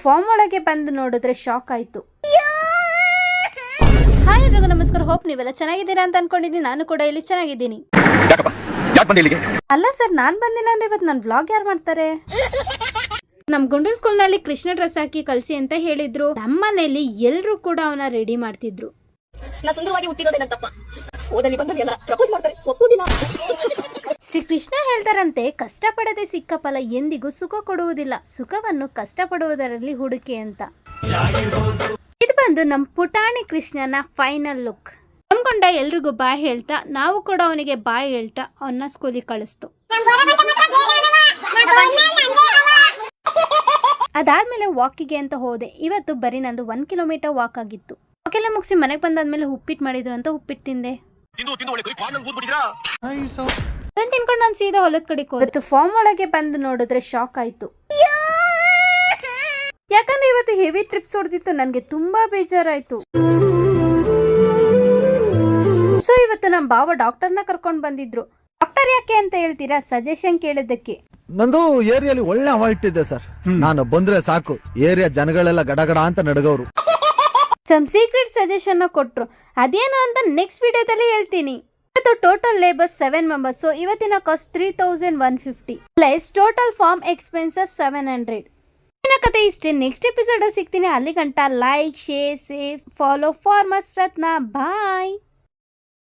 Form ಒಳಗೆ ಬಂದು ನೋಡಿದ್ರೆ ಶಾಕ್ ಆಯ್ತು. ಹಾಯ್ ಎಲ್ರಿಗೂ ನಮಸ್ಕಾರ. ಹೋಪ್ ನೀವೆಲ್ಲ ಚೆನ್ನಾಗಿದ್ದೀರಾ ಅಂತ ಅನ್ಕೊಂಡಿದ್ದೀನಿ. ನಾನು ಕೂಡ ಇಲ್ಲಿ ಚೆನ್ನಾಗಿದ್ದೀನಿ. ಅಲ್ಲ ಸರ್, ನಾನ್ ಬಂದಿಲ್ಲ ಅಂದ್ರೆ ಇವತ್ತು ನನ್ನ ವ್ಲಾಗ್ ಯಾರು ಮಾಡ್ತಾರೆ? ನಮ್ ಗುಂಡೂರ್ ಸ್ಕೂಲ್ ನಲ್ಲಿ ಕೃಷ್ಣ ಡ್ರೆಸ್ ಹಾಕಿ ಕಳ್ಸಿ ಅಂತ ಹೇಳಿದ್ರು. ನಮ್ಮ ಮನೇಲಿ ಎಲ್ರು ಕೂಡ ಅವನ ರೆಡಿ ಮಾಡ್ತಿದ್ರು. ಶ್ರೀ ಕೃಷ್ಣ ಹೇಳ್ತಾರಂತೆ, ಕಷ್ಟಪಡದೆ ಸಿಕ್ಕ ಫಲ ಎಂದಿಗೂ ಸುಖ ಕೊಡುವುದಿಲ್ಲ, ಸುಖವನ್ನು ಕಷ್ಟಪಡುವುದರಲ್ಲಿ ಹುಡುಕಿ ಅಂತ. ಇದು ಬಂದು ನಮ್ ಪುಟಾಣಿ ಕೃಷ್ಣನ ಫೈನಲ್ ಲುಕ್. ನಮ್ಗೊಂಡ ಎಲ್ರಿಗೂ ಬಾಯ್ ಹೇಳ್ತಾ, ನಾವು ಕೂಡ ಅವನಿಗೆ ಬಾಯ್ ಹೇಳ್ತಾ ಅವನ್ನ ಸ್ಕೂಲಿಗೆ ಕಳಿಸ್ತು. ಅದಾದ್ಮೇಲೆ ವಾಕಿಗೆ ಅಂತ ಹೋದೆ. ಇವತ್ತು ಬರೀ ನಂದು 1 ಕಿಲೋಮೀಟರ್ ವಾಕ್ ಆಗಿತ್ತು. ವಾಕೆಲ್ಲ ಮುಗಿಸಿ ಮನೆಗೆ ಬಂದಾದ್ಮೇಲೆ ಉಪ್ಪಿಟ್ಟು ಮಾಡಿದ್ರು ಅಂತ ಉಪ್ಪಿಟ್ಟು ತಿಂದೆ. ತಿನ್ಕೊಂಡು ನಾನು ಸೀದಾ ಹೊಲದ ಕಡೆಗೆ ಹೋದೆ. ಫಾರ್ಮ್ ಒಳಗೆ ಬಂದು ನೋಡಿದ್ರೆ ಶಾಕ್ ಆಯ್ತು. ಯಾಕಂದ್ರೆ ಇವತ್ತು ಹೆವಿ ಟ್ರಿಪ್ಸ್ ಹೊಡೆದಿತ್ತು, ನನಗೆ ತುಂಬಾ ಬೇಜಾರಾಯ್ತು. ಸೊ ಇವತ್ತು ನಮ್ಮ ಬಾವ ಡಾಕ್ಟರ್ನ ಕರ್ಕೊಂಡು ಬಂದಿದ್ರು. ಡಾಕ್ಟರ್ ಯಾಕೆ ಅಂತ ಹೇಳ್ತೀರಾ? ಸಜೆಷನ್ ಕೇಳಿದ್ದಕ್ಕೆ. ನಂದು ಏರಿಯಲ್ಲಿ ಒಳ್ಳೆ ಅವಾಯ್ಡ್ ಇದೆ ಸರ್. ನಾನು ಬಂದ್ರೆ ಸಾಕು, ಏರಿಯಾ ಜನಗಳೆಲ್ಲ ಗಡಗಡ ಅಂತ ನಡಗವ್ರು. ಸಮ್ ಸೀಕ್ರೆಟ್ ಸಜೆಷನ್ ಕೊಟ್ರು. ಅದೇನು ಅಂತ ನೆಕ್ಸ್ಟ್ ವಿಡಿಯೋದಲ್ಲಿ ಹೇಳ್ತೀನಿ. ಇವತ್ತು ಟೋಟಲ್ ಲೇಬರ್ಸ್ 7 ಮೆಂಬರ್ಸ್. ಸೊ ಇವತ್ತಿನ cost 3150 plus total farm expenses 700. ಕತೆ ಇಷ್ಟೇ. ನೆಕ್ಸ್ಟ್ ಎಪಿಸೋಡ್ ಸಿಗ್ತೀನಿ. ಅಲ್ಲಿ ಗಂಟ like, share, save, follow farmers Ratna. ಬಾಯ್.